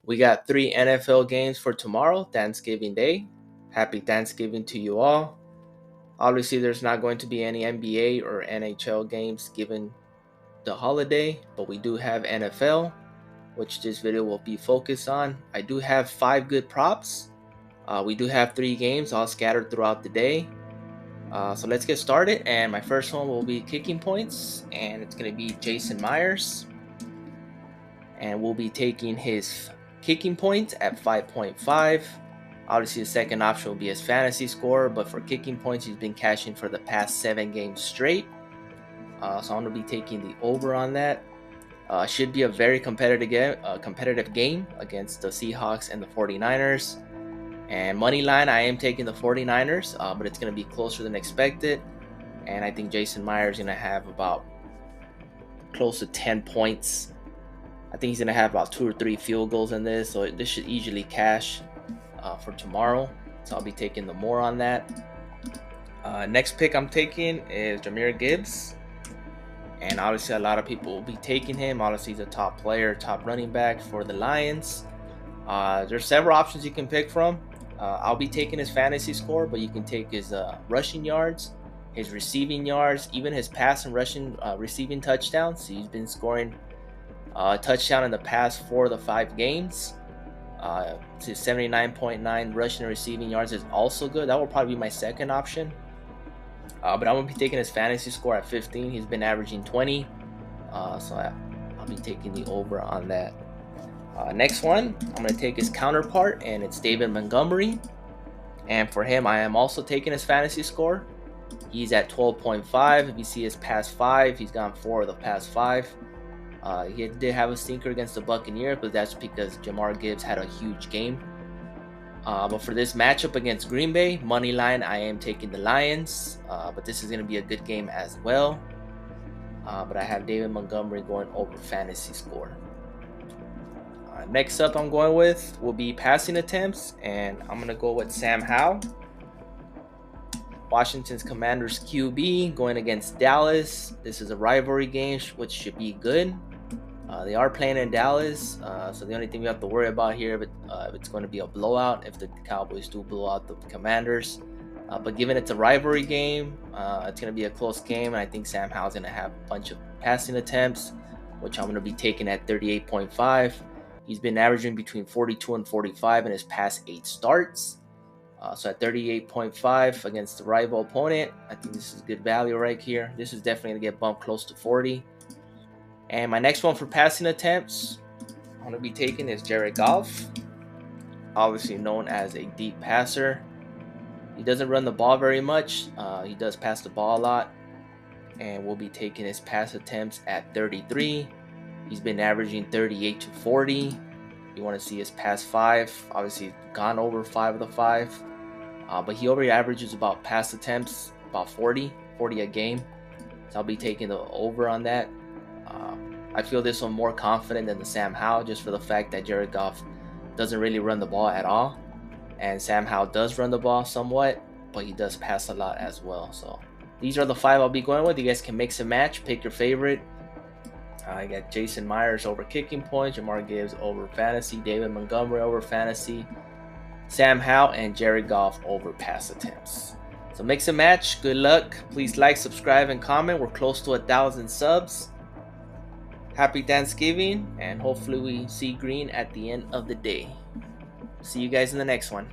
We got 3 NFL games for tomorrow, Thanksgiving Day. Happy Thanksgiving to you all. Obviously, there's not going to be any NBA or NHL games given the holiday, but we do have NFL, which this video will be focused on. I do have 5 good props. We do have 3 games all scattered throughout the day. So let's get started. And my first one will be kicking points, and it's going to be Jason Myers. And we'll be taking his kicking points at 5.5. Obviously, the second option will be his fantasy score, but for kicking points, he's been cashing for the past 7 games straight. So I'm going to be taking the over on that. Should be a very competitive game against the Seahawks and the 49ers. And money line, I am taking the 49ers, but it's going to be closer than expected. And I think Jason Myers is going to have about close to 10 points. I think he's going to have about 2 or 3 field goals in this, so this should easily cash for tomorrow. So I'll be taking the more on that. Next pick I'm taking is Jahmyr Gibbs. And obviously a lot of people will be taking him. Obviously he's a top player, top running back for the Lions. There's several options you can pick from. I'll be taking his fantasy score, but you can take his rushing yards, his receiving yards, even his pass and rushing receiving touchdowns. So he's been scoring a touchdown in the past 4 of the 5 games. To 79.9 rushing and receiving yards is also good. That will probably be my second option. But I'm going to be taking his fantasy score at 15. He's been averaging 20. So I'll be taking the over on that. Next one, I'm going to take his counterpart, and it's David Montgomery. And for him, I am also taking his fantasy score. He's at 12.5. If you see his past 5, he's gone 4 of the past 5. He did have a stinker against the Buccaneers, but that's because Jahmyr Gibbs had a huge game. But for this matchup against Green Bay, money line, I am taking the Lions. But this is going to be a good game as well. But I have David Montgomery going over fantasy score. Next up I'm going with will be passing attempts, and I'm going to go with Sam Howell. Washington's Commanders QB going against Dallas. This is a rivalry game, which should be good. They are playing in Dallas, so the only thing we have to worry about here if it's going to be a blowout, if the Cowboys do blow out the Commanders. But given it's a rivalry game, it's going to be a close game, and I think Sam Howell's going to have a bunch of passing attempts, which I'm going to be taking at 38.5. He's been averaging between 42 and 45 in his past 8 starts. So at 38.5 against the rival opponent, I think this is good value right here. This is definitely going to get bumped close to 40. And my next one for passing attempts, I'm going to be taking is Jared Goff, obviously known as a deep passer. He doesn't run the ball very much. He does pass the ball a lot. And we'll be taking his pass attempts at 33. He's been averaging 38 to 40. You want to see his past 5. Obviously, gone over 5 of the 5. But he already averages about pass attempts, about 40 a game. So I'll be taking the over on that. I feel this one more confident than the Sam Howell, just for the fact that Jared Goff doesn't really run the ball at all. And Sam Howell does run the ball somewhat, but he does pass a lot as well. So these are the 5 I'll be going with. You guys can mix and match, pick your favorite. I got Jason Myers over kicking points, Jahmyr Gibbs over fantasy, David Montgomery over fantasy, Sam Howell and Jared Goff over pass attempts. So mix and match. Good luck. Please like, subscribe, and comment. We're close to 1,000 subs. Happy Thanksgiving, and hopefully we see green at the end of the day. See you guys in the next one.